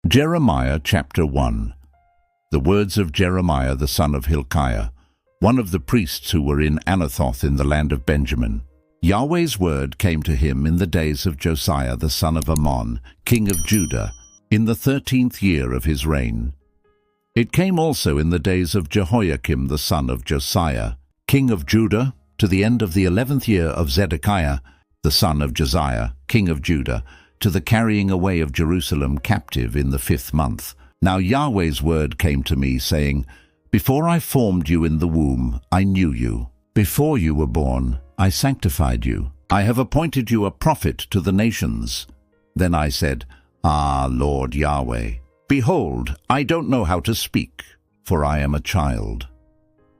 Jeremiah chapter 1. The words of Jeremiah the son of Hilkiah, one of the priests who were in Anathoth in the land of Benjamin. Yahweh's word came to him in the days of Josiah the son of Ammon, king of Judah, in the 13th year of his reign. It came also in the days of Jehoiakim the son of Josiah, king of Judah, to the end of the 11th year of Zedekiah the son of Josiah, king of Judah, to the carrying away of Jerusalem captive in the 5th month. Now Yahweh's word came to me, saying, Before I formed you in the womb, I knew you. Before you were born, I sanctified you. I have appointed you a prophet to the nations. Then I said, Ah, Lord Yahweh, behold, I don't know how to speak, for I am a child.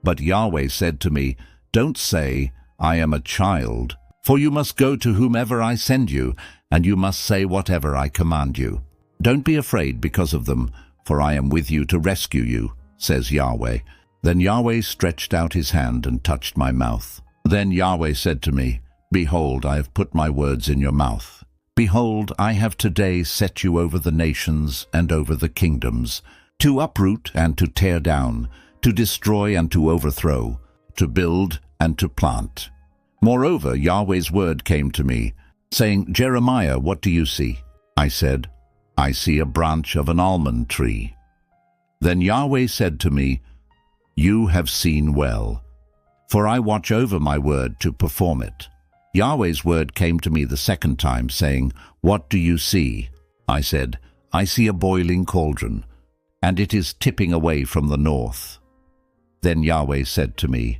But Yahweh said to me, Don't say, I am a child, for you must go to whomever I send you, and you must say whatever I command you. Don't be afraid because of them, for I am with you to rescue you, says Yahweh. Then Yahweh stretched out his hand and touched my mouth. Then Yahweh said to me, Behold, I have put my words in your mouth. Behold, I have today set you over the nations and over the kingdoms, to uproot and to tear down, to destroy and to overthrow, to build and to plant. Moreover, Yahweh's word came to me, saying, Jeremiah, what do you see? I said, I see a branch of an almond tree. Then Yahweh said to me, You have seen well, for I watch over my word to perform it. Yahweh's word came to me the second time, saying, What do you see? I said, I see a boiling cauldron, and it is tipping away from the north. Then Yahweh said to me,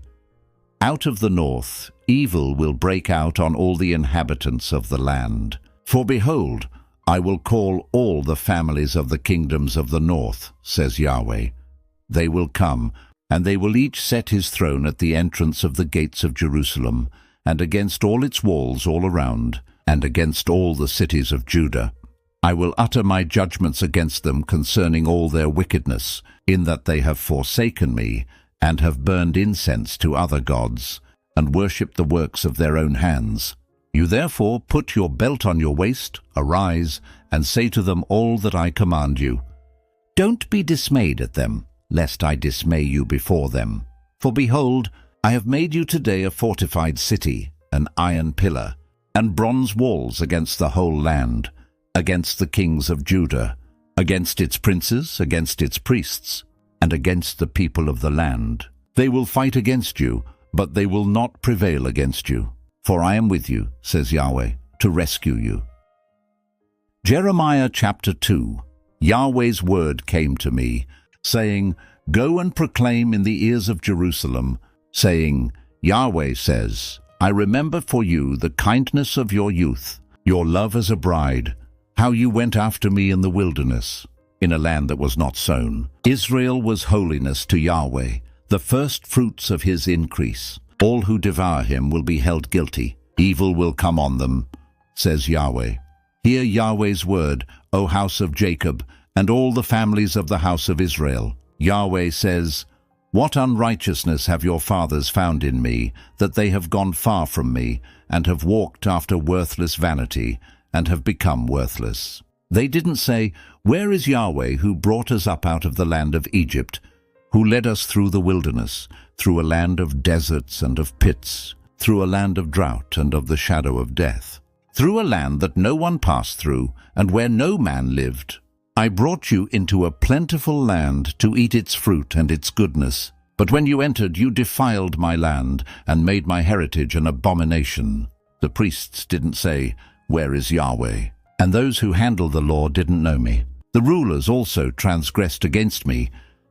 Out of the north evil will break out on all the inhabitants of the land. For behold, I will call all the families of the kingdoms of the north, says Yahweh. They will come, and they will each set his throne at the entrance of the gates of Jerusalem, and against all its walls all around, and against all the cities of Judah. I will utter my judgments against them concerning all their wickedness, in that they have forsaken me, and have burned incense to other gods, and worshipped the works of their own hands. You therefore put your belt on your waist, arise, and say to them all that I command you. Don't be dismayed at them, lest I dismay you before them. For behold, I have made you today a fortified city, an iron pillar, and bronze walls against the whole land, against the kings of Judah, against its princes, against its priests, and against the people of the land. They will fight against you, but they will not prevail against you. For I am with you, says Yahweh, to rescue you. Jeremiah chapter 2. Yahweh's word came to me, saying, Go and proclaim in the ears of Jerusalem, saying, Yahweh says, I remember for you the kindness of your youth, your love as a bride, how you went after me in the wilderness, in a land that was not sown. Israel was holiness to Yahweh, the first fruits of his increase. All who devour him will be held guilty. Evil will come on them, says Yahweh. Hear Yahweh's word, O house of Jacob, and all the families of the house of Israel. Yahweh says, What unrighteousness have your fathers found in me, that they have gone far from me, and have walked after worthless vanity, and have become worthless? They didn't say, Where is Yahweh who brought us up out of the land of Egypt, who led us through the wilderness, through a land of deserts and of pits, through a land of drought and of the shadow of death, through a land that no one passed through, and where no man lived? I brought you into a plentiful land to eat its fruit and its goodness. But when you entered, you defiled my land and made my heritage an abomination. The priests didn't say, Where is Yahweh? And those who handled the law didn't know me. The rulers also transgressed against me,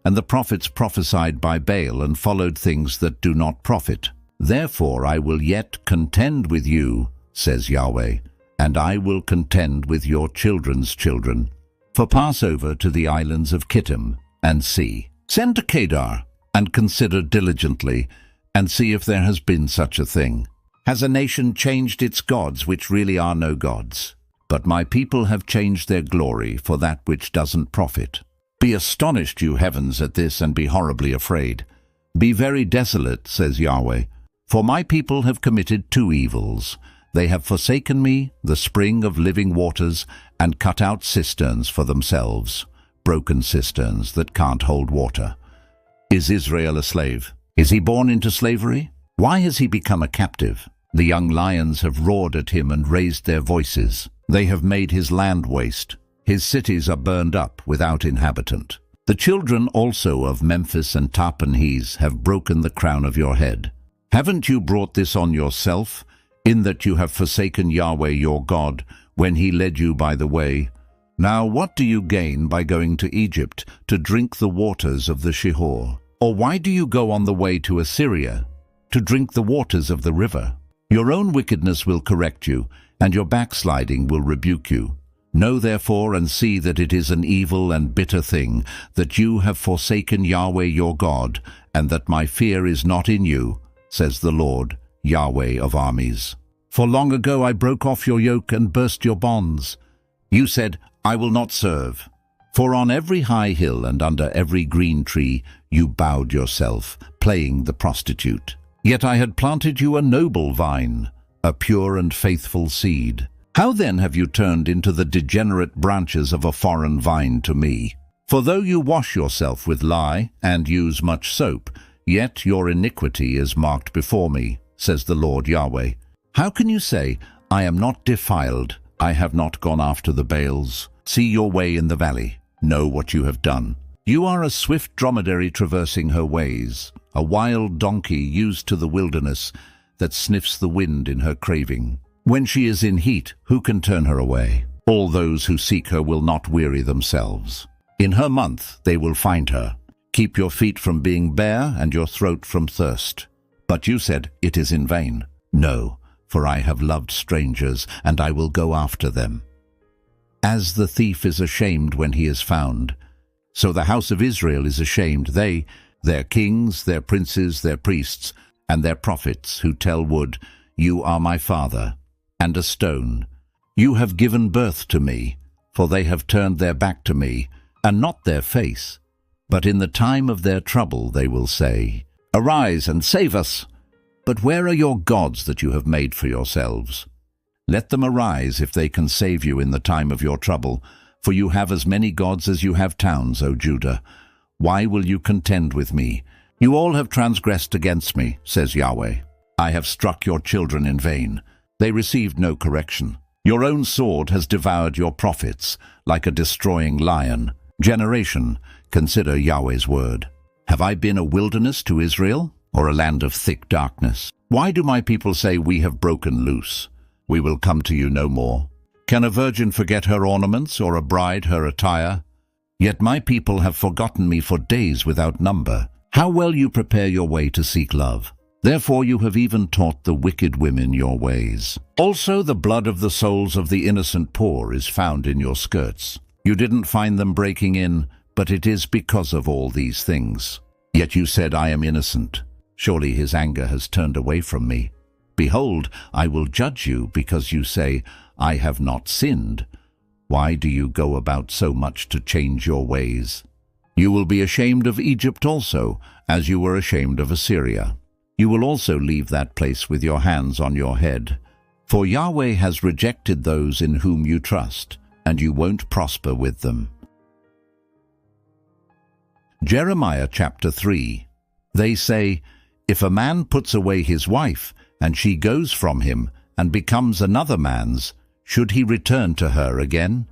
and the prophets prophesied by Baal and followed things that do not profit. Therefore I will yet contend with you, says Yahweh, and I will contend with your children's children. For pass over to the islands of Kittim, and see. Send to Kedar, and consider diligently, and see if there has been such a thing. Has a nation changed its gods, which really are no gods? But my people have changed their glory for that which doesn't profit. Be astonished, you heavens, at this, and be horribly afraid. Be very desolate, says Yahweh, for my people have committed two evils, They have forsaken me, the spring of living waters, and cut out cisterns for themselves, broken cisterns that can't hold water. Is Israel a slave? Is he born into slavery? Why has he become a captive? The young lions have roared at him and raised their voices. They have made his land waste. His cities are burned up without inhabitant. The children also of Memphis and Tahpanhes have broken the crown of your head. Haven't you brought this on yourself, in that you have forsaken Yahweh your God, when he led you by the way? Now what do you gain by going to Egypt to drink the waters of the Shihor? Or why do you go on the way to Assyria, to drink the waters of the river? Your own wickedness will correct you, and your backsliding will rebuke you. Know therefore and see that it is an evil and bitter thing, that you have forsaken Yahweh your God, and that my fear is not in you, says the Lord, Yahweh of armies. For long ago I broke off your yoke and burst your bonds. You said, I will not serve. For on every high hill and under every green tree you bowed yourself, playing the prostitute. Yet I had planted you a noble vine, a pure and faithful seed. How then have you turned into the degenerate branches of a foreign vine to me? For though you wash yourself with lye and use much soap, yet your iniquity is marked before me, says the Lord Yahweh. How can you say, I am not defiled, I have not gone after the Baals? See your way in the valley, know what you have done. You are a swift dromedary traversing her ways, a wild donkey used to the wilderness that sniffs the wind in her craving. When she is in heat, who can turn her away? All those who seek her will not weary themselves. In her month they will find her. Keep your feet from being bare and your throat from thirst. But you said, it is in vain. No, for I have loved strangers, and I will go after them. As the thief is ashamed when he is found, so the house of Israel is ashamed, they, their kings, their princes, their priests, and their prophets who tell wood, you are my father, and a stone. You have given birth to me, for they have turned their back to me, and not their face. But in the time of their trouble they will say, arise and save us. But where are your gods that you have made for yourselves? Let them arise if they can save you in the time of your trouble, for you have as many gods as you have towns, O Judah. Why will you contend with me? You all have transgressed against me, says Yahweh. I have struck your children in vain. They received no correction. Your own sword has devoured your prophets, like a destroying lion. Generation, consider Yahweh's word. Have I been a wilderness to Israel, or a land of thick darkness? Why do my people say we have broken loose? We will come to you no more. Can a virgin forget her ornaments, or a bride her attire? Yet my people have forgotten me for days without number. How well you prepare your way to seek love. Therefore you have even taught the wicked women your ways. Also the blood of the souls of the innocent poor is found in your skirts. You didn't find them breaking in, but it is because of all these things. Yet you said, I am innocent. Surely his anger has turned away from me. Behold, I will judge you because you say, I have not sinned. Why do you go about so much to change your ways? You will be ashamed of Egypt also, as you were ashamed of Assyria. You will also leave that place with your hands on your head. For Yahweh has rejected those in whom you trust, and you won't prosper with them. Jeremiah chapter 3. They say, if a man puts away his wife, and she goes from him, and becomes another man's, should he return to her again?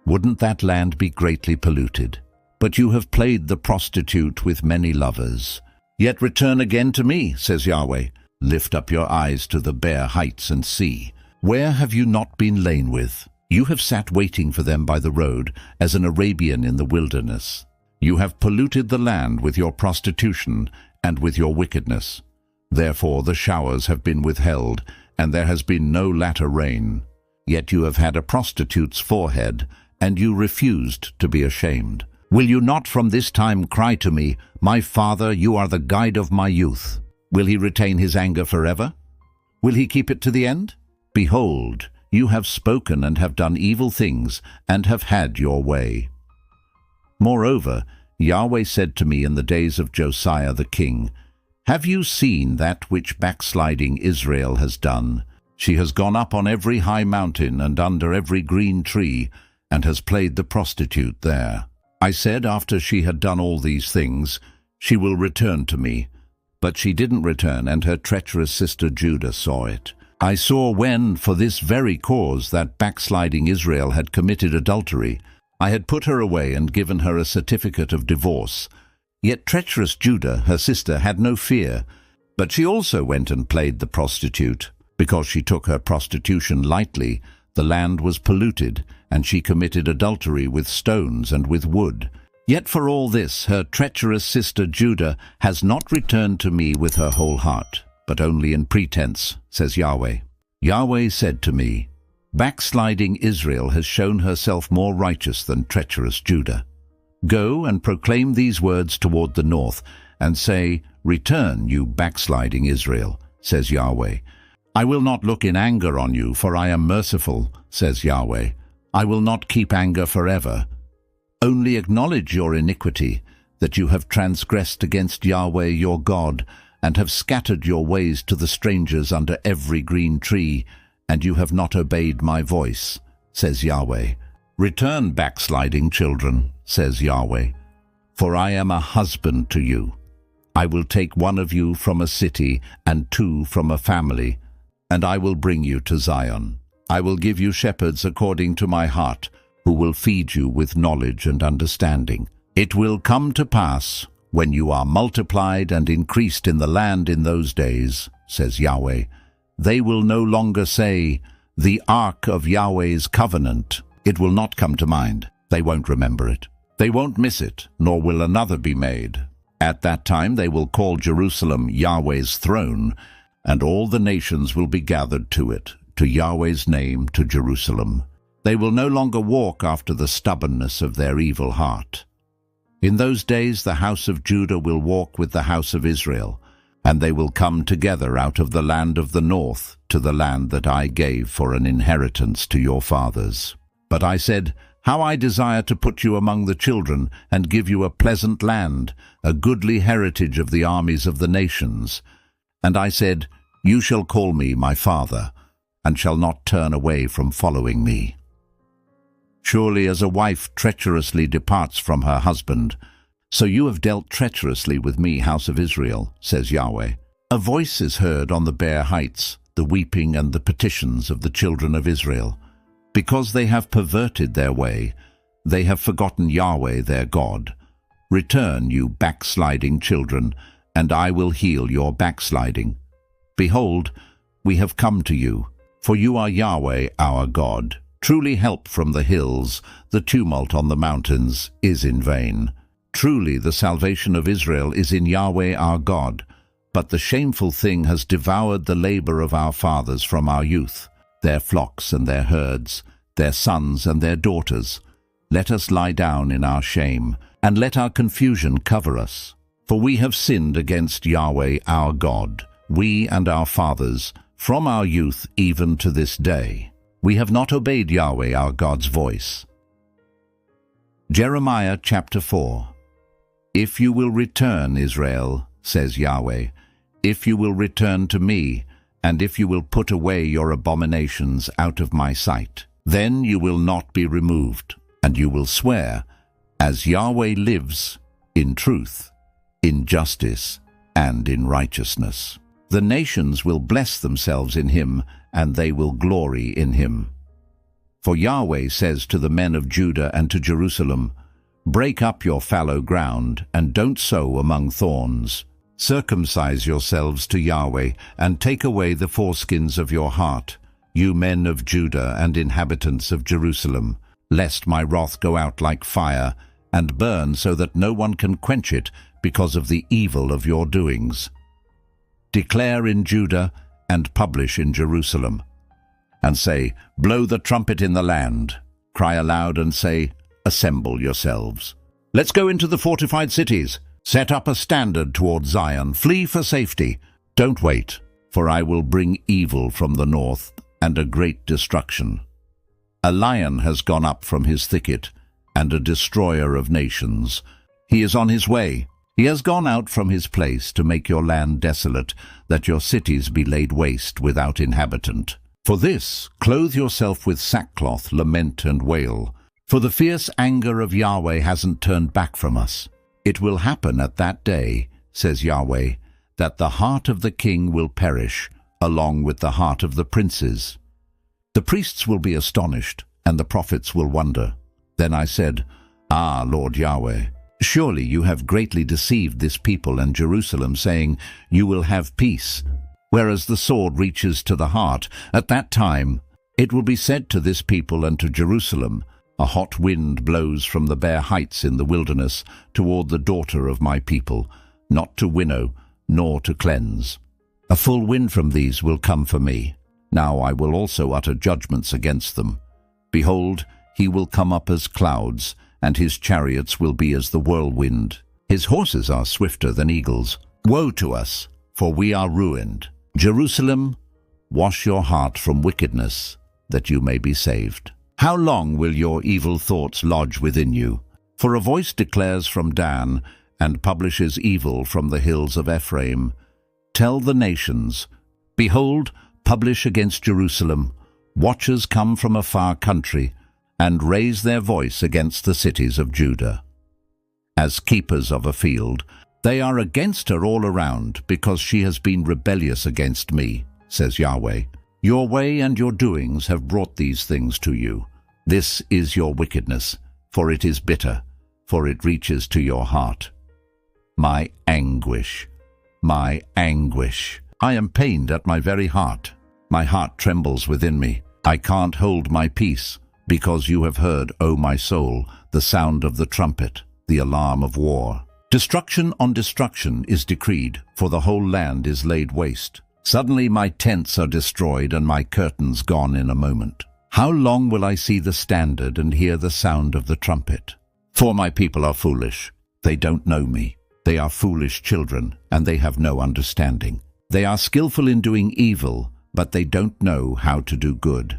Wouldn't that land be greatly polluted? But you have played the prostitute with many lovers. Yet return again to me, says Yahweh. Lift up your eyes to the bare heights and see. Where have you not been lain with? You have sat waiting for them by the road, as an Arabian in the wilderness. You have polluted the land with your prostitution and with your wickedness. Therefore the showers have been withheld, and there has been no latter rain. Yet you have had a prostitute's forehead, and you refused to be ashamed. Will you not from this time cry to me, my father, you are the guide of my youth? Will he retain his anger forever? Will he keep it to the end? Behold, you have spoken and have done evil things, and have had your way. Moreover, Yahweh said to me in the days of Josiah the king, have you seen that which backsliding Israel has done? She has gone up on every high mountain and under every green tree, and has played the prostitute there. I said after she had done all these things, she will return to me. But she didn't return, and her treacherous sister Judah saw it. I saw when, for this very cause, that backsliding Israel had committed adultery, I had put her away and given her a certificate of divorce. Yet treacherous Judah, her sister, had no fear, but she also went and played the prostitute. Because she took her prostitution lightly, the land was polluted, and she committed adultery with stones and with wood. Yet for all this, her treacherous sister Judah has not returned to me with her whole heart, but only in pretense, says Yahweh. Yahweh said to me, backsliding Israel has shown herself more righteous than treacherous Judah. Go and proclaim these words toward the north, and say, return, you backsliding Israel, says Yahweh. I will not look in anger on you, for I am merciful, says Yahweh. I will not keep anger forever. Only acknowledge your iniquity, that you have transgressed against Yahweh your God, and have scattered your ways to the strangers under every green tree, and you have not obeyed my voice, says Yahweh. Return, backsliding children, says Yahweh, for I am a husband to you. I will take one of you from a city and two from a family, and I will bring you to Zion. I will give you shepherds according to my heart, who will feed you with knowledge and understanding. It will come to pass, when you are multiplied and increased in the land in those days, says Yahweh, they will no longer say, the ark of Yahweh's covenant. It will not come to mind. They won't remember it. They won't miss it, nor will another be made. At that time they will call Jerusalem Yahweh's throne, and all the nations will be gathered to it, to Yahweh's name, to Jerusalem. They will no longer walk after the stubbornness of their evil heart. In those days the house of Judah will walk with the house of Israel, and they will come together out of the land of the north to the land that I gave for an inheritance to your fathers. But I said, how I desire to put you among the children, and give you a pleasant land, a goodly heritage of the armies of the nations. And I said, you shall call me my father, and shall not turn away from following me. Surely as a wife treacherously departs from her husband, so you have dealt treacherously with me, house of Israel, says Yahweh. A voice is heard on the bare heights, the weeping and the petitions of the children of Israel. Because they have perverted their way, they have forgotten Yahweh their God. Return, you backsliding children, and I will heal your backsliding. Behold, we have come to you, for you are Yahweh our God. Truly help from the hills, the tumult on the mountains is in vain. Truly the salvation of Israel is in Yahweh our God, but the shameful thing has devoured the labor of our fathers from our youth, their flocks and their herds, their sons and their daughters. Let us lie down in our shame, and let our confusion cover us. For we have sinned against Yahweh our God, we and our fathers, from our youth even to this day. We have not obeyed Yahweh our God's voice. Jeremiah chapter 4. If you will return, Israel, says Yahweh, if you will return to me, and if you will put away your abominations out of my sight, then you will not be removed, and you will swear, as Yahweh lives, in truth, in justice, and in righteousness. The nations will bless themselves in him, and they will glory in him. For Yahweh says to the men of Judah and to Jerusalem, break up your fallow ground, and don't sow among thorns. Circumcise yourselves to Yahweh, and take away the foreskins of your heart, you men of Judah and inhabitants of Jerusalem, lest my wrath go out like fire, and burn so that no one can quench it because of the evil of your doings. Declare in Judah and publish in Jerusalem, and say, blow the trumpet in the land. Cry aloud and say, assemble yourselves. Let's go into the fortified cities. Set up a standard toward Zion. Flee for safety. Don't wait, for I will bring evil from the north and a great destruction. A lion has gone up from his thicket, and a destroyer of nations. He is on his way. He has gone out from his place to make your land desolate, that your cities be laid waste without inhabitant. For this, clothe yourself with sackcloth, lament and wail. For the fierce anger of Yahweh hasn't turned back from us. It will happen at that day, says Yahweh, that the heart of the king will perish, along with the heart of the princes. The priests will be astonished, and the prophets will wonder. Then I said, Ah, Lord Yahweh, surely you have greatly deceived this people and Jerusalem, saying, You will have peace, whereas the sword reaches to the heart. At that time it will be said to this people and to Jerusalem, A hot wind blows from the bare heights in the wilderness toward the daughter of my people, not to winnow, nor to cleanse. A full wind from these will come for me. Now I will also utter judgments against them. Behold, he will come up as clouds, and his chariots will be as the whirlwind. His horses are swifter than eagles. Woe to us, for we are ruined. Jerusalem, wash your heart from wickedness, that you may be saved. How long will your evil thoughts lodge within you? For a voice declares from Dan, and publishes evil from the hills of Ephraim. Tell the nations, Behold, publish against Jerusalem. Watchers come from a far country, and raise their voice against the cities of Judah. As keepers of a field, they are against her all around, because she has been rebellious against me, says Yahweh. Your way and your doings have brought these things to you. This is your wickedness, for it is bitter, for it reaches to your heart. My anguish, my anguish. I am pained at my very heart. My heart trembles within me. I can't hold my peace, because you have heard, O my soul, the sound of the trumpet, the alarm of war. Destruction on destruction is decreed, for the whole land is laid waste. Suddenly my tents are destroyed and my curtains gone in a moment. How long will I see the standard and hear the sound of the trumpet? For my people are foolish. They don't know me. They are foolish children, and they have no understanding. They are skillful in doing evil, but they don't know how to do good.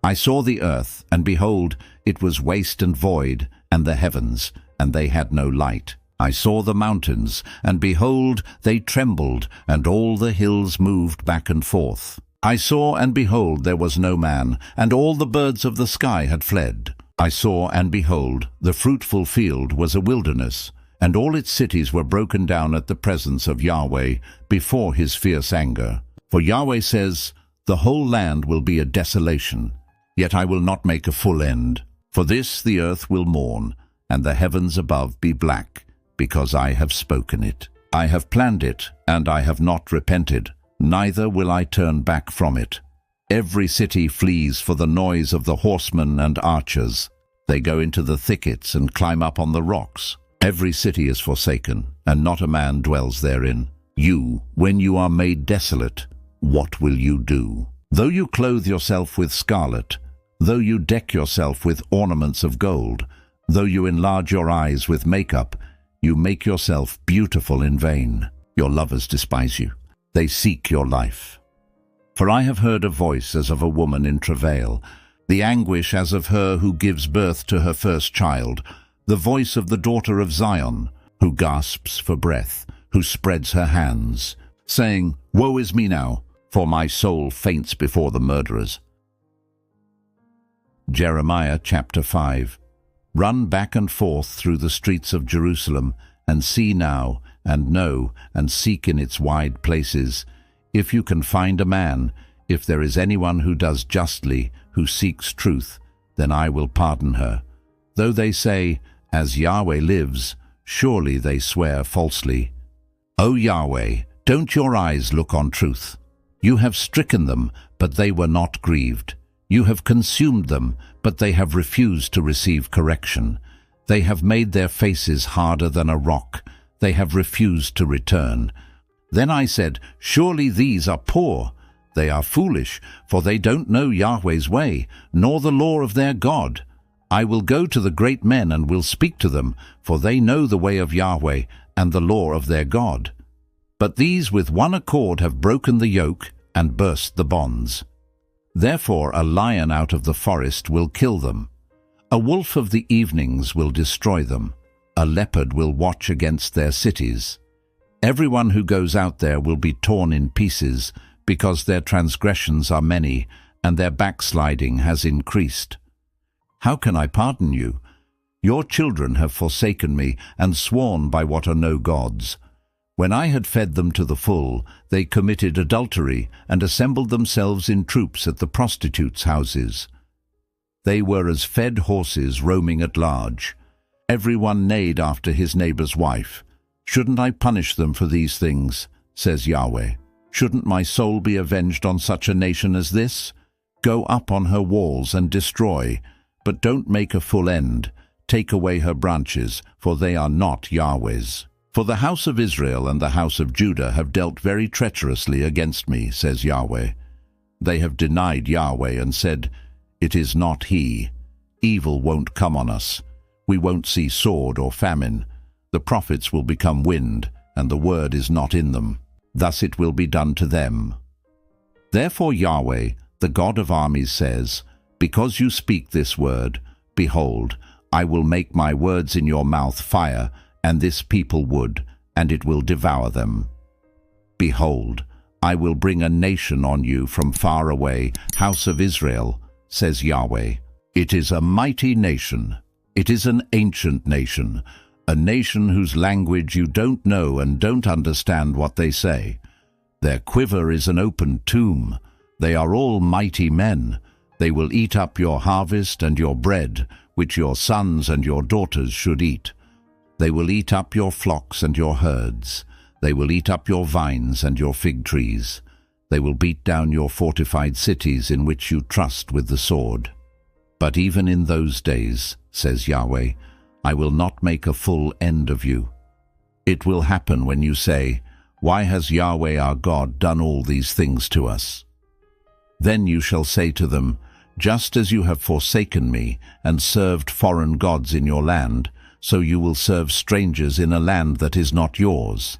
I saw the earth, and behold, it was waste and void, and the heavens, and they had no light. I saw the mountains, and behold, they trembled, and all the hills moved back and forth. I saw, and behold, there was no man, and all the birds of the sky had fled. I saw, and behold, the fruitful field was a wilderness, and all its cities were broken down at the presence of Yahweh, before his fierce anger. For Yahweh says, The whole land will be a desolation, yet I will not make a full end. For this the earth will mourn, and the heavens above be black, because I have spoken it. I have planned it, and I have not repented, neither will I turn back from it. Every city flees for the noise of the horsemen and archers. They go into the thickets and climb up on the rocks. Every city is forsaken, and not a man dwells therein. You, when you are made desolate, what will you do? Though you clothe yourself with scarlet, though you deck yourself with ornaments of gold, though you enlarge your eyes with makeup, you make yourself beautiful in vain. Your lovers despise you. They seek your life. For I have heard a voice as of a woman in travail, the anguish as of her who gives birth to her first child, the voice of the daughter of Zion, who gasps for breath, who spreads her hands, saying, Woe is me now, for my soul faints before the murderers. Jeremiah chapter 5. Run back and forth through the streets of Jerusalem, and see now, and know, and seek in its wide places. If you can find a man, if there is anyone who does justly, who seeks truth, then I will pardon her. Though they say, As Yahweh lives, surely they swear falsely. O Yahweh, don't your eyes look on truth? You have stricken them, but they were not grieved. You have consumed them, but they have refused to receive correction. They have made their faces harder than a rock. They have refused to return. Then I said, Surely these are poor. They are foolish, for they don't know Yahweh's way, nor the law of their God. I will go to the great men and will speak to them, for they know the way of Yahweh and the law of their God. But these with one accord have broken the yoke and burst the bonds. Therefore a lion out of the forest will kill them. A wolf of the evenings will destroy them. A leopard will watch against their cities. Everyone who goes out there will be torn in pieces, because their transgressions are many, and their backsliding has increased. How can I pardon you? Your children have forsaken me and sworn by what are no gods. When I had fed them to the full, they committed adultery and assembled themselves in troops at the prostitutes' houses. They were as fed horses roaming at large. Everyone neighed after his neighbor's wife. Shouldn't I punish them for these things, says Yahweh? Shouldn't my soul be avenged on such a nation as this? Go up on her walls and destroy, but don't make a full end. Take away her branches, for they are not Yahweh's. For the house of Israel and the house of Judah have dealt very treacherously against me, says Yahweh. They have denied Yahweh and said, "It is not he. Evil won't come on us. We won't see sword or famine. The prophets will become wind, and the word is not in them. Thus it will be done to them." Therefore Yahweh, the God of armies, says, "Because you speak this word, behold, I will make my words in your mouth fire, and this people wood, and it will devour them. Behold, I will bring a nation on you from far away, house of Israel, says Yahweh. It is a mighty nation. It is an ancient nation, a nation whose language you don't know and don't understand what they say. Their quiver is an open tomb. They are all mighty men. They will eat up your harvest and your bread, which your sons and your daughters should eat. They will eat up your flocks and your herds. They will eat up your vines and your fig trees. They will beat down your fortified cities in which you trust with the sword. But even in those days, says Yahweh, I will not make a full end of you. It will happen when you say, "Why has Yahweh our God done all these things to us?" Then you shall say to them, "Just as you have forsaken me and served foreign gods in your land, so you will serve strangers in a land that is not yours.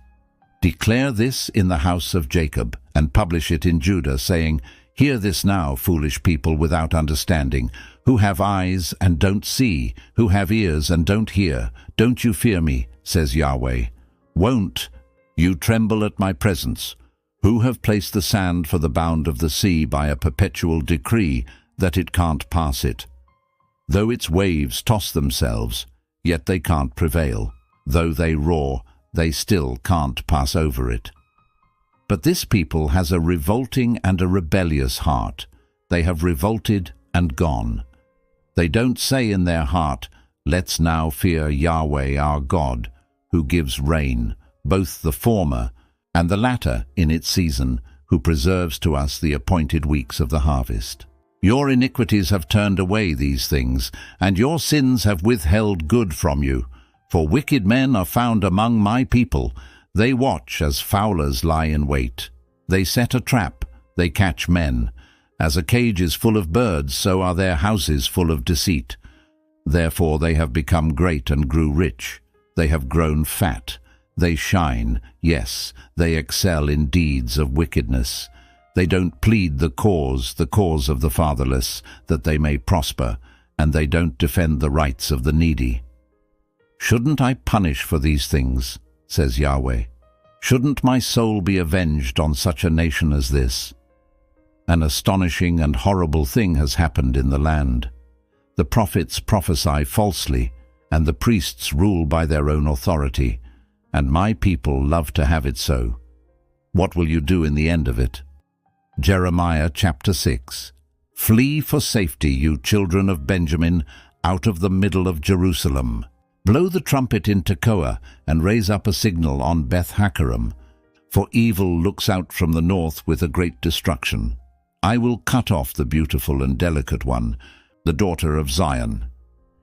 Declare this in the house of Jacob, and publish it in Judah, saying, Hear this now, foolish people without understanding, who have eyes and don't see, who have ears and don't hear. Don't you fear me, says Yahweh. Won't you tremble at my presence? Who have placed the sand for the bound of the sea by a perpetual decree that it can't pass it? Though its waves toss themselves, yet they can't prevail. Though they roar, they still can't pass over it. But this people has a revolting and a rebellious heart. They have revolted and gone. They don't say in their heart, Let's now fear Yahweh our God, who gives rain, both the former and the latter in its season, who preserves to us the appointed weeks of the harvest. Your iniquities have turned away these things, and your sins have withheld good from you. For wicked men are found among my people. They watch as fowlers lie in wait. They set a trap, they catch men. As a cage is full of birds, so are their houses full of deceit. Therefore they have become great and grew rich. They have grown fat. They shine, yes, they excel in deeds of wickedness. They don't plead the cause of the fatherless, that they may prosper, and they don't defend the rights of the needy. Shouldn't I punish for these things, says Yahweh? Shouldn't my soul be avenged on such a nation as this? An astonishing and horrible thing has happened in the land. The prophets prophesy falsely, and the priests rule by their own authority, and my people love to have it so. What will you do in the end of it? Jeremiah chapter 6. Flee for safety, you children of Benjamin, out of the middle of Jerusalem. Blow the trumpet in Tekoa, and raise up a signal on Beth-Hakkerem, for evil looks out from the north with a great destruction. I will cut off the beautiful and delicate one, the daughter of Zion.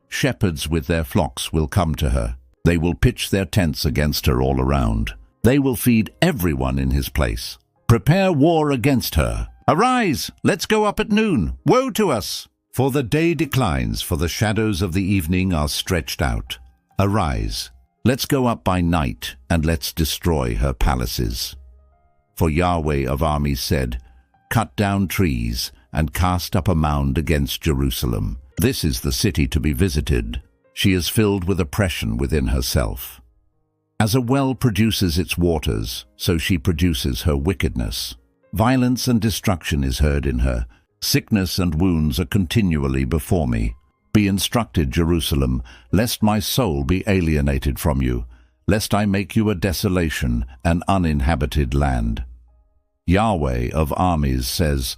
Shepherds with their flocks will come to her. They will pitch their tents against her all around. They will feed everyone in his place. Prepare war against her. Arise, let's go up at noon. Woe to us! For the day declines, for the shadows of the evening are stretched out. Arise, let's go up by night, and let's destroy her palaces. For Yahweh of armies said, Cut down trees, and cast up a mound against Jerusalem. This is the city to be visited. She is filled with oppression within herself. As a well produces its waters, so she produces her wickedness. Violence and destruction is heard in her. Sickness and wounds are continually before me. Be instructed, Jerusalem, lest my soul be alienated from you, lest I make you a desolation, an uninhabited land. Yahweh of armies says,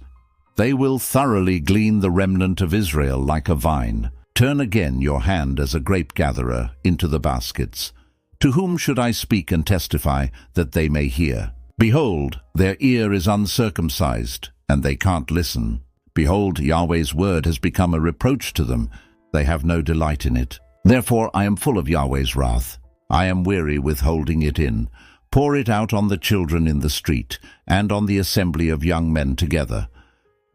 They will thoroughly glean the remnant of Israel like a vine. Turn again your hand as a grape-gatherer into the baskets. To whom should I speak and testify that they may hear? Behold, their ear is uncircumcised, and they can't listen. Behold, Yahweh's word has become a reproach to them. They have no delight in it. Therefore I am full of Yahweh's wrath. I am weary with holding it in. Pour it out on the children in the street, and on the assembly of young men together.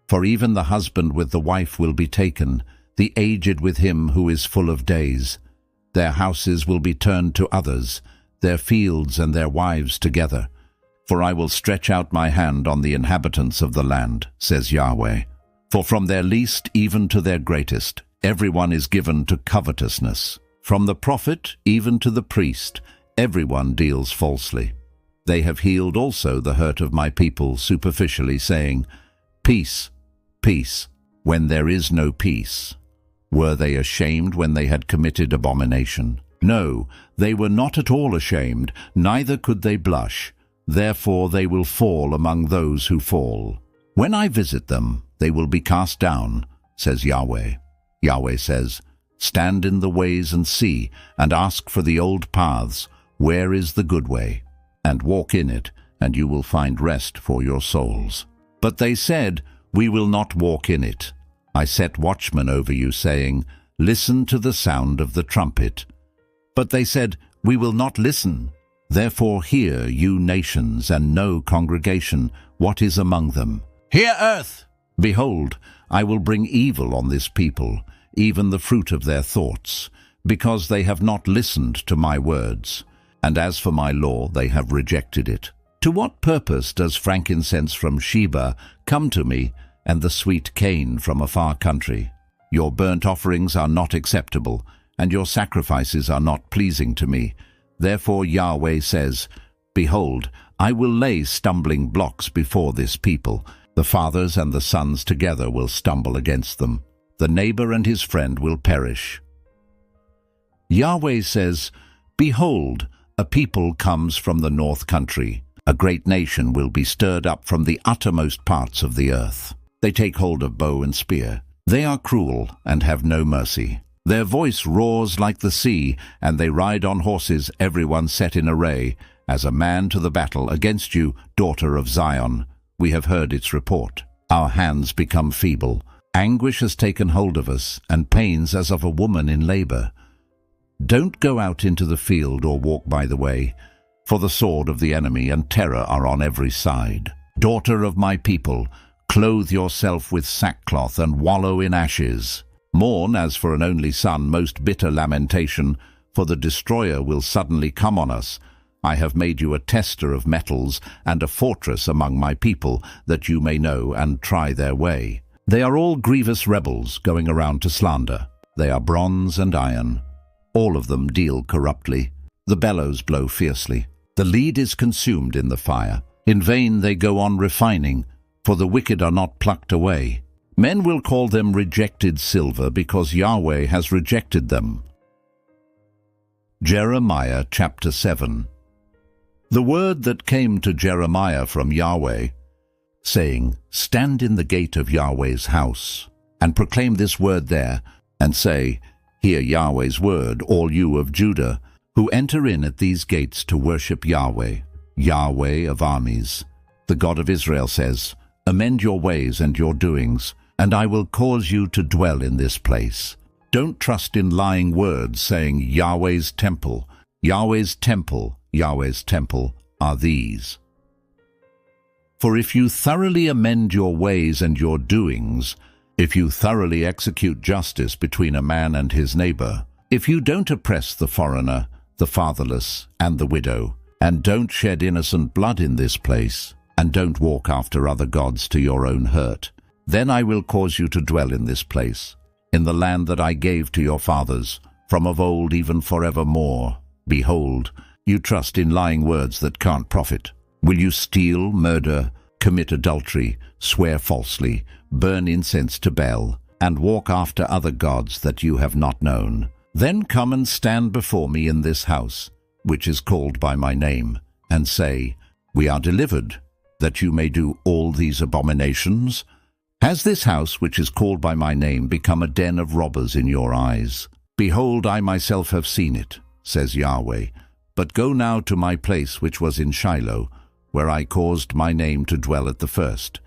For even the husband with the wife will be taken, the aged with him who is full of days. Their houses will be turned to others, their fields and their wives together. For I will stretch out my hand on the inhabitants of the land, says Yahweh. For from their least even to their greatest, everyone is given to covetousness. From the prophet even to the priest, everyone deals falsely. They have healed also the hurt of my people superficially, saying, Peace, peace, when there is no peace. Were they ashamed when they had committed abomination? No, they were not at all ashamed, neither could they blush. Therefore they will fall among those who fall. When I visit them, they will be cast down, says Yahweh. Yahweh says, Stand in the ways and see, and ask for the old paths, where is the good way? And walk in it, and you will find rest for your souls. But they said, We will not walk in it. I set watchmen over you, saying, Listen to the sound of the trumpet. But they said, We will not listen. Therefore hear, you nations, and know, congregation, what is among them. Hear, earth! Behold, I will bring evil on this people, even the fruit of their thoughts, because they have not listened to my words. And as for my law, they have rejected it. To what purpose does frankincense from Sheba come to me, and the sweet cane from a far country? Your burnt offerings are not acceptable, and your sacrifices are not pleasing to me. Therefore Yahweh says, Behold, I will lay stumbling blocks before this people. The fathers and the sons together will stumble against them. The neighbor and his friend will perish. Yahweh says, Behold, a people comes from the north country. A great nation will be stirred up from the uttermost parts of the earth. They take hold of bow and spear. They are cruel and have no mercy. Their voice roars like the sea, and they ride on horses, everyone set in array, as a man to the battle against you, daughter of Zion. We have heard its report. Our hands become feeble. Anguish has taken hold of us, and pains as of a woman in labor. Don't go out into the field or walk by the way, for the sword of the enemy and terror are on every side. Daughter of my people, clothe yourself with sackcloth and wallow in ashes. Mourn as for an only son, most bitter lamentation, for the destroyer will suddenly come on us. I have made you a tester of metals and a fortress among my people, that you may know and try their way. They are all grievous rebels, going around to slander. They are bronze and iron. All of them deal corruptly. The bellows blow fiercely. The lead is consumed in the fire. In vain they go on refining, for the wicked are not plucked away. Men will call them rejected silver, because Yahweh has rejected them. Jeremiah chapter 7. The word that came to Jeremiah from Yahweh, saying, Stand in the gate of Yahweh's house, and proclaim this word there, and say, Hear Yahweh's word, all you of Judah, who enter in at these gates to worship Yahweh, Yahweh of armies. The God of Israel says, Amend your ways and your doings, and I will cause you to dwell in this place. Don't trust in lying words, saying, Yahweh's temple, Yahweh's temple, Yahweh's temple are these. For if you thoroughly amend your ways and your doings, if you thoroughly execute justice between a man and his neighbor, if you don't oppress the foreigner, the fatherless, and the widow, and don't shed innocent blood in this place, and don't walk after other gods to your own hurt, then I will cause you to dwell in this place, in the land that I gave to your fathers, from of old even forevermore. Behold, you trust in lying words that can't profit. Will you steal, murder, commit adultery, swear falsely, burn incense to Baal, and walk after other gods that you have not known, then come and stand before me in this house, which is called by my name, and say, We are delivered, that you may do all these abominations? Has this house, which is called by my name, become a den of robbers in your eyes? Behold, I myself have seen it, says Yahweh. But go now to my place which was in Shiloh, where I caused my name to dwell at the first,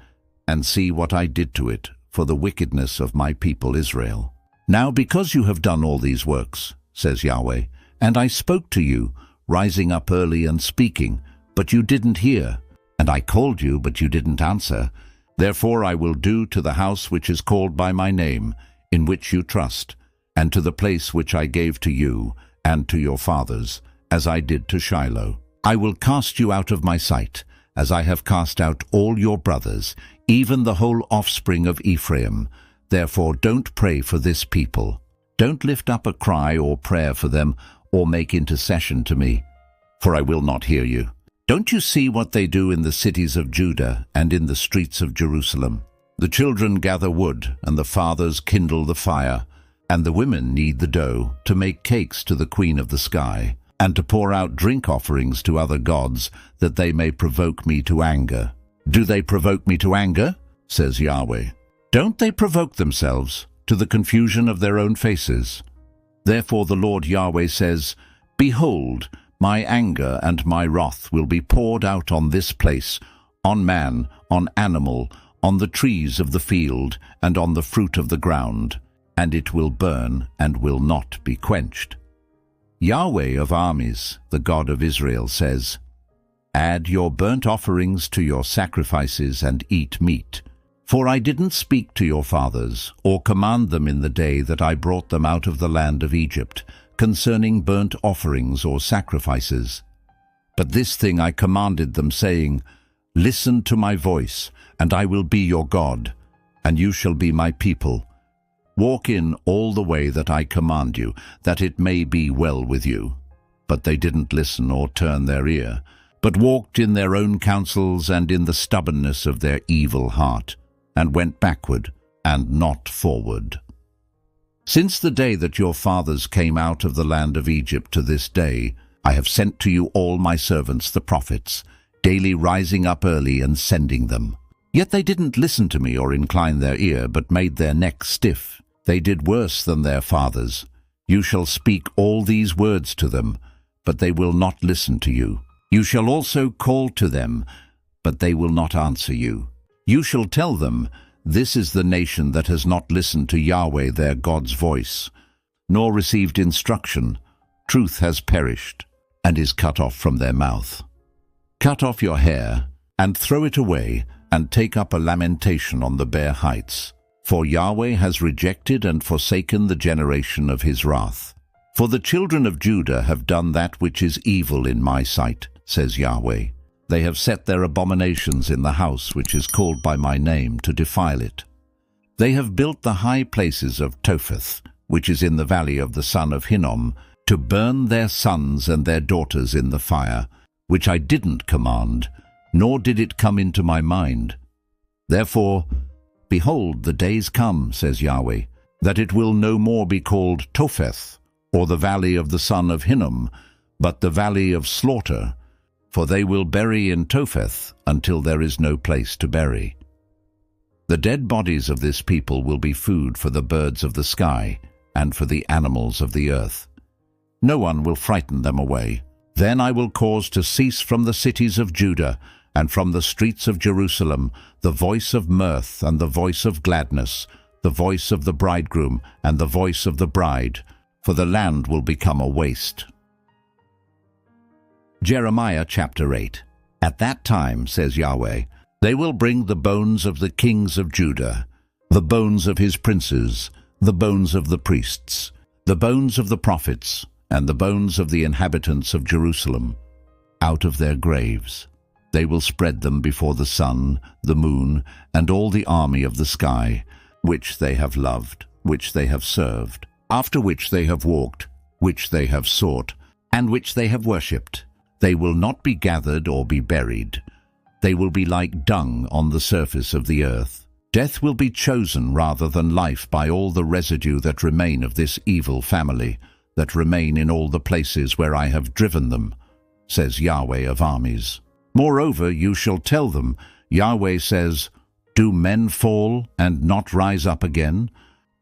and see what I did to it for the wickedness of my people Israel. Now because you have done all these works, says Yahweh, and I spoke to you, rising up early and speaking, but you didn't hear, and I called you, but you didn't answer, therefore I will do to the house which is called by my name, in which you trust, and to the place which I gave to you and to your fathers, as I did to Shiloh. I will cast you out of my sight, as I have cast out all your brothers, even the whole offspring of Ephraim. Therefore don't pray for this people. Don't lift up a cry or prayer for them, or make intercession to me, for I will not hear you. Don't you see what they do in the cities of Judah and in the streets of Jerusalem? The children gather wood, and the fathers kindle the fire, and the women knead the dough to make cakes to the queen of the sky, and to pour out drink offerings to other gods, that they may provoke me to anger. Do they provoke me to anger? Says Yahweh. Don't they provoke themselves to the confusion of their own faces? Therefore the Lord Yahweh says, Behold, my anger and my wrath will be poured out on this place, on man, on animal, on the trees of the field, and on the fruit of the ground, and it will burn and will not be quenched. Yahweh of armies, the God of Israel, says, Add your burnt offerings to your sacrifices and eat meat. For I didn't speak to your fathers, or command them in the day that I brought them out of the land of Egypt, concerning burnt offerings or sacrifices. But this thing I commanded them, saying, Listen to my voice, and I will be your God, and you shall be my people. Walk in all the way that I command you, that it may be well with you. But they didn't listen or turn their ear, but walked in their own counsels and in the stubbornness of their evil heart, and went backward and not forward. Since the day that your fathers came out of the land of Egypt to this day, I have sent to you all my servants the prophets, daily rising up early and sending them. Yet they didn't listen to me or incline their ear, but made their necks stiff. They did worse than their fathers. You shall speak all these words to them, but they will not listen to you. You shall also call to them, but they will not answer you. You shall tell them, This is the nation that has not listened to Yahweh their God's voice, nor received instruction. Truth has perished, and is cut off from their mouth. Cut off your hair, and throw it away, and take up a lamentation on the bare heights. For Yahweh has rejected and forsaken the generation of his wrath. For the children of Judah have done that which is evil in my sight, says Yahweh. They have set their abominations in the house which is called by my name, to defile it. They have built the high places of Topheth, which is in the valley of the son of Hinnom, to burn their sons and their daughters in the fire, which I didn't command, nor did it come into my mind. Therefore, behold, the days come, says Yahweh, that it will no more be called Topheth, or the valley of the son of Hinnom, but the valley of slaughter, for they will bury in Topheth until there is no place to bury. The dead bodies of this people will be food for the birds of the sky and for the animals of the earth. No one will frighten them away. Then I will cause to cease from the cities of Judah and from the streets of Jerusalem the voice of mirth and the voice of gladness, the voice of the bridegroom and the voice of the bride, for the land will become a waste. Jeremiah chapter 8. At that time, says Yahweh, they will bring the bones of the kings of Judah, the bones of his princes, the bones of the priests, the bones of the prophets, and the bones of the inhabitants of Jerusalem, out of their graves. They will spread them before the sun, the moon, and all the army of the sky, which they have loved, which they have served, after which they have walked, which they have sought, and which they have worshipped. They will not be gathered or be buried. They will be like dung on the surface of the earth. Death will be chosen rather than life by all the residue that remain of this evil family, that remain in all the places where I have driven them, says Yahweh of armies. Moreover, you shall tell them, Yahweh says, do men fall and not rise up again?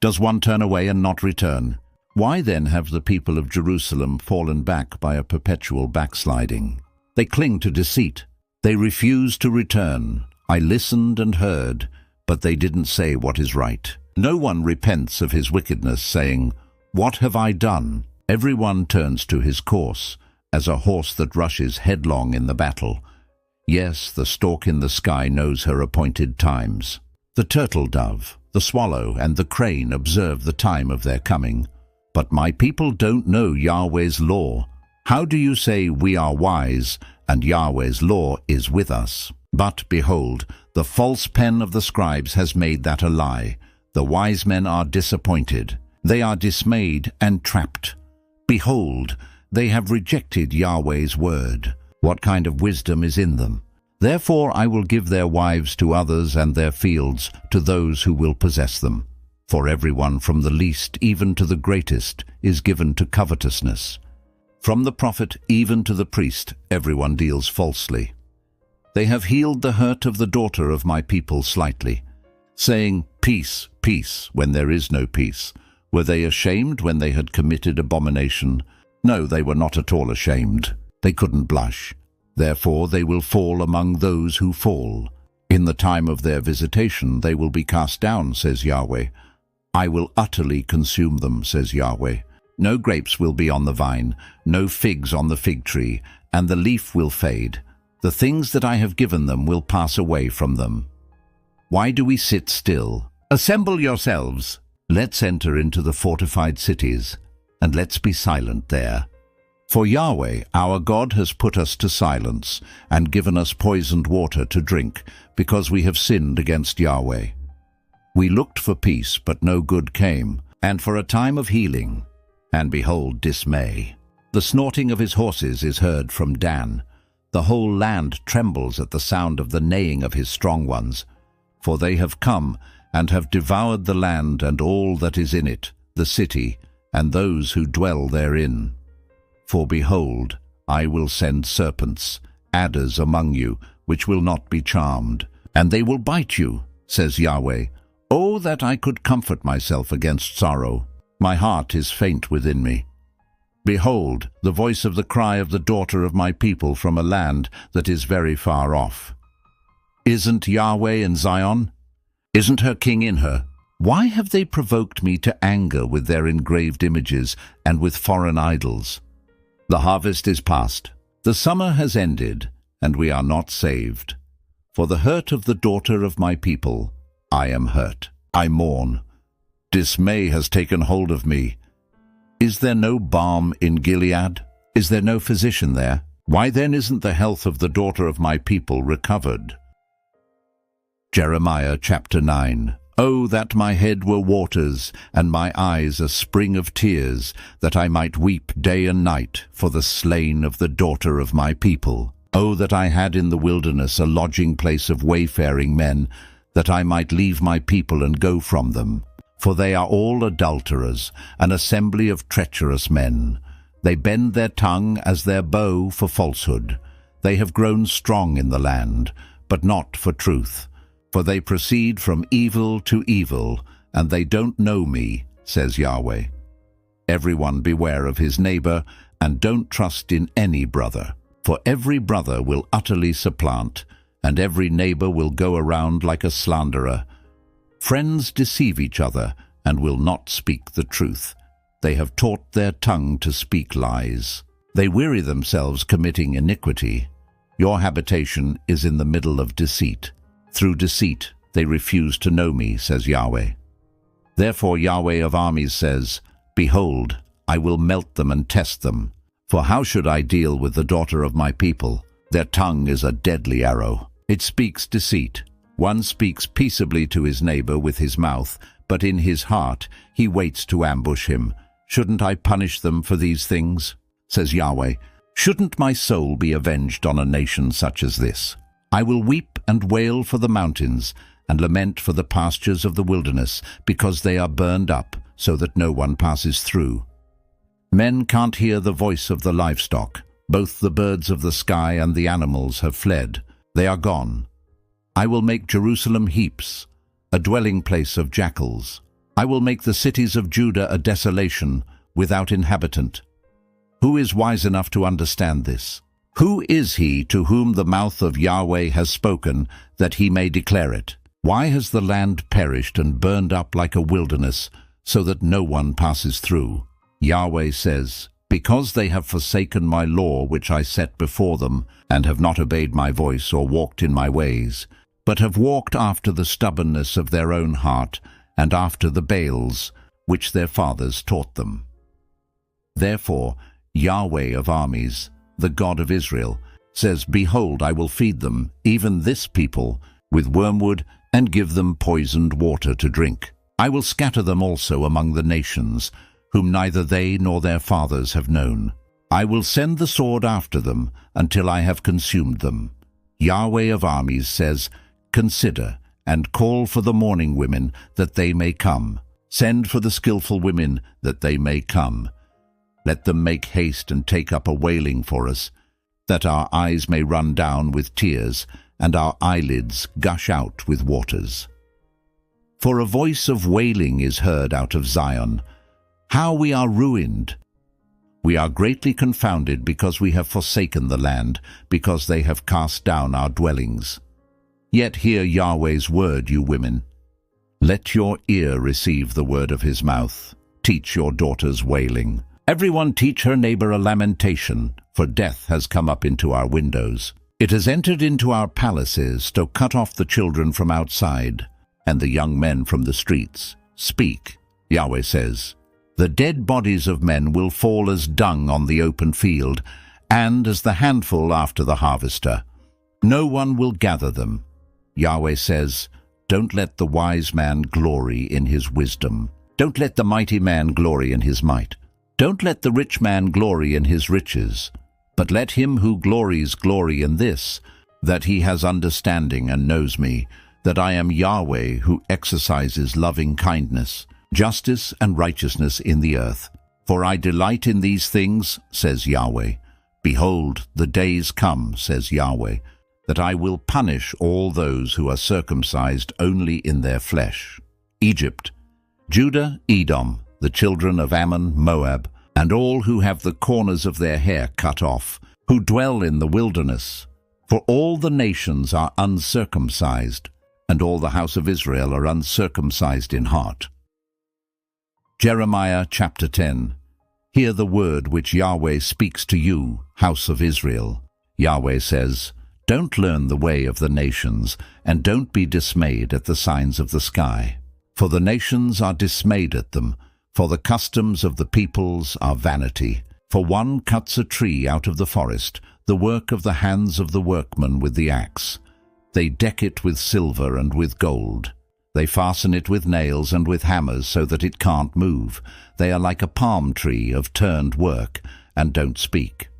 Does one turn away and not return? Why then have the people of Jerusalem fallen back by a perpetual backsliding? They cling to deceit. They refuse to return. I listened and heard, but they didn't say what is right. No one repents of his wickedness, saying, what have I done? Everyone turns to his course, as a horse that rushes headlong in the battle. Yes, the stork in the sky knows her appointed times. The turtle dove, the swallow, and the crane observe the time of their coming. But my people don't know Yahweh's law. How do you say we are wise, and Yahweh's law is with us? But behold, the false pen of the scribes has made that a lie. The wise men are disappointed. They are dismayed and trapped. Behold, they have rejected Yahweh's word. What kind of wisdom is in them? Therefore I will give their wives to others and their fields to those who will possess them. For everyone from the least even to the greatest is given to covetousness. From the prophet even to the priest everyone deals falsely. They have healed the hurt of the daughter of my people slightly, saying, peace, peace, when there is no peace. Were they ashamed when they had committed abomination? No, they were not at all ashamed. They couldn't blush. Therefore they will fall among those who fall. In the time of their visitation they will be cast down, says Yahweh. I will utterly consume them, says Yahweh. No grapes will be on the vine, no figs on the fig tree, and the leaf will fade. The things that I have given them will pass away from them. Why do we sit still? Assemble yourselves. Let's enter into the fortified cities, and let's be silent there. For Yahweh, our God, has put us to silence and given us poisoned water to drink, because we have sinned against Yahweh. We looked for peace, but no good came, and for a time of healing, and behold, dismay. The snorting of his horses is heard from Dan. The whole land trembles at the sound of the neighing of his strong ones. For they have come and have devoured the land and all that is in it, the city, and those who dwell therein. For behold, I will send serpents, adders among you, which will not be charmed, and they will bite you, says Yahweh. Oh, that I could comfort myself against sorrow. My heart is faint within me. Behold, the voice of the cry of the daughter of my people from a land that is very far off. Isn't Yahweh in Zion? Isn't her king in her? Why have they provoked me to anger with their engraved images and with foreign idols? The harvest is past, the summer has ended, and we are not saved. For the hurt of the daughter of my people, I am hurt. I mourn. Dismay has taken hold of me. Is there no balm in Gilead? Is there no physician there? Why then isn't the health of the daughter of my people recovered? Jeremiah chapter 9. Oh, that my head were waters, and my eyes a spring of tears, that I might weep day and night for the slain of the daughter of my people. Oh, that I had in the wilderness a lodging place of wayfaring men, that I might leave my people and go from them. For they are all adulterers, an assembly of treacherous men. They bend their tongue as their bow for falsehood. They have grown strong in the land, but not for truth. For they proceed from evil to evil, and they don't know me, says Yahweh. Everyone beware of his neighbor, and don't trust in any brother. For every brother will utterly supplant, and every neighbor will go around like a slanderer. Friends deceive each other, and will not speak the truth. They have taught their tongue to speak lies. They weary themselves committing iniquity. Your habitation is in the middle of deceit. Through deceit they refuse to know me, says Yahweh. Therefore Yahweh of armies says, Behold, I will melt them and test them. For how should I deal with the daughter of my people? Their tongue is a deadly arrow. It speaks deceit. One speaks peaceably to his neighbor with his mouth, but in his heart he waits to ambush him. Shouldn't I punish them for these things? Says Yahweh. Shouldn't my soul be avenged on a nation such as this? I will weep and wail for the mountains, and lament for the pastures of the wilderness, because they are burned up, so that no one passes through. Men can't hear the voice of the livestock. Both the birds of the sky and the animals have fled. They are gone. I will make Jerusalem heaps, a dwelling place of jackals. I will make the cities of Judah a desolation, without inhabitant. Who is wise enough to understand this? Who is he to whom the mouth of Yahweh has spoken, that he may declare it? Why has the land perished and burned up like a wilderness, so that no one passes through? Yahweh says, because they have forsaken my law which I set before them, and have not obeyed my voice or walked in my ways, but have walked after the stubbornness of their own heart, and after the Baals, which their fathers taught them. Therefore, Yahweh of armies, the God of Israel, says, behold, I will feed them, even this people, with wormwood, and give them poisoned water to drink. I will scatter them also among the nations, whom neither they nor their fathers have known. I will send the sword after them, until I have consumed them. Yahweh of armies says, consider, and call for the mourning women, that they may come. Send for the skillful women, that they may come. Let them make haste and take up a wailing for us, that our eyes may run down with tears, and our eyelids gush out with waters. For a voice of wailing is heard out of Zion. How we are ruined! We are greatly confounded, because we have forsaken the land, because they have cast down our dwellings. Yet hear Yahweh's word, you women. Let your ear receive the word of his mouth. Teach your daughters wailing. Everyone teach her neighbor a lamentation, for death has come up into our windows. It has entered into our palaces to cut off the children from outside, and the young men from the streets. Speak, Yahweh says. The dead bodies of men will fall as dung on the open field, and as the handful after the harvester. No one will gather them. Yahweh says, don't let the wise man glory in his wisdom. Don't let the mighty man glory in his might. Don't let the rich man glory in his riches, but let him who glories glory in this, that he has understanding and knows me, that I am Yahweh who exercises loving kindness, justice and righteousness in the earth. For I delight in these things, says Yahweh. Behold, the days come, says Yahweh, that I will punish all those who are circumcised only in their flesh. Egypt, Judah, Edom, the children of Ammon, Moab, and all who have the corners of their hair cut off, who dwell in the wilderness. For all the nations are uncircumcised, and all the house of Israel are uncircumcised in heart. Jeremiah chapter 10. Hear the word which Yahweh speaks to you, house of Israel. Yahweh says, don't learn the way of the nations, and don't be dismayed at the signs of the sky. For the nations are dismayed at them, for the customs of the peoples are vanity. For one cuts a tree out of the forest, the work of the hands of the workman with the axe. They deck it with silver and with gold. They fasten it with nails and with hammers so that it can't move. They are like a palm tree of turned work, and don't speak.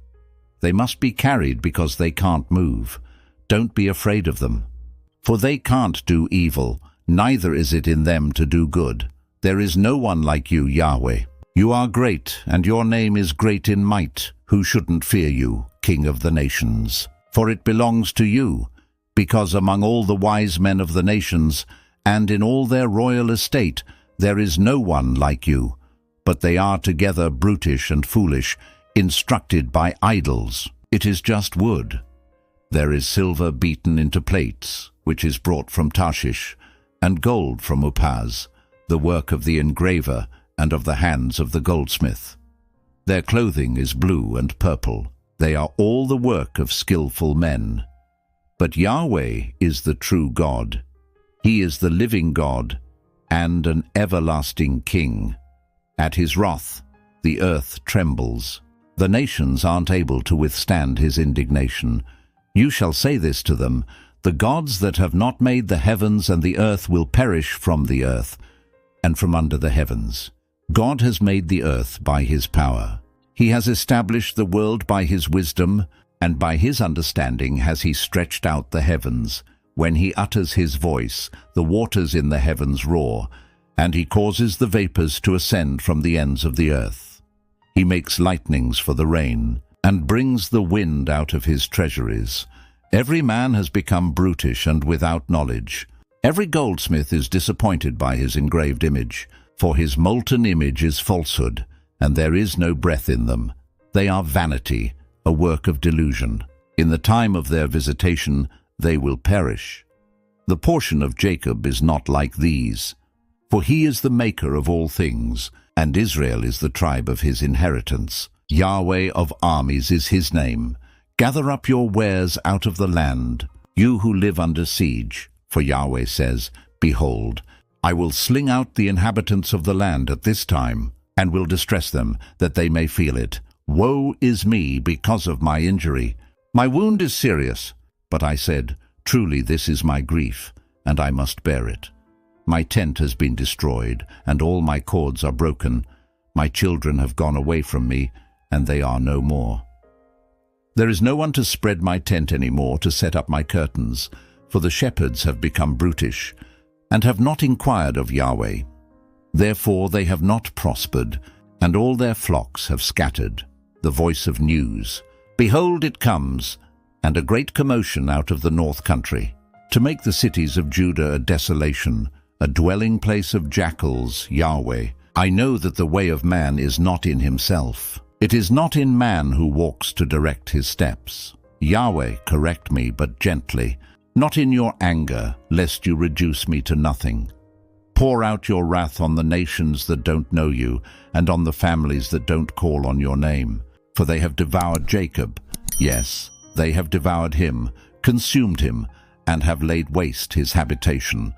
They must be carried because they can't move. Don't be afraid of them. For they can't do evil, neither is it in them to do good. There is no one like you, Yahweh. You are great, and your name is great in might. Who shouldn't fear you, King of the nations? For it belongs to you, because among all the wise men of the nations, and in all their royal estate, there is no one like you. But they are together brutish and foolish, instructed by idols. It is just wood. There is silver beaten into plates, which is brought from Tarshish, and gold from Upaz, the work of the engraver and of the hands of the goldsmith. Their clothing is blue and purple. They are all the work of skillful men. But Yahweh is the true God. He is the living God and an everlasting King. At his wrath, the earth trembles. The nations aren't able to withstand his indignation. You shall say this to them, the gods that have not made the heavens and the earth will perish from the earth and from under the heavens. God has made the earth by his power. He has established the world by his wisdom and by his understanding has he stretched out the heavens. When he utters his voice, the waters in the heavens roar, and he causes the vapors to ascend from the ends of the earth. He makes lightnings for the rain, and brings the wind out of his treasuries. Every man has become brutish and without knowledge. Every goldsmith is disappointed by his engraved image, for his molten image is falsehood, and there is no breath in them. They are vanity, a work of delusion. In the time of their visitation, they will perish. The portion of Jacob is not like these, for he is the maker of all things, and Israel is the tribe of his inheritance. Yahweh of armies is his name. Gather up your wares out of the land, you who live under siege. For Yahweh says, Behold, I will sling out the inhabitants of the land at this time, and will distress them, that they may feel it. Woe is me because of my injury. My wound is serious. But I said, Truly this is my grief, and I must bear it. My tent has been destroyed, and all my cords are broken. My children have gone away from me, and they are no more. There is no one to spread my tent any more, to set up my curtains, for the shepherds have become brutish, and have not inquired of Yahweh. Therefore they have not prospered, and all their flocks have scattered. The voice of news, Behold, it comes, and a great commotion out of the north country, to make the cities of Judah a desolation, a dwelling place of jackals. Yahweh, I know that the way of man is not in himself. It is not in man who walks to direct his steps. Yahweh, correct me, but gently, not in your anger, lest you reduce me to nothing. Pour out your wrath on the nations that don't know you, and on the families that don't call on your name. For they have devoured Jacob. Yes, they have devoured him, consumed him, and have laid waste his habitation.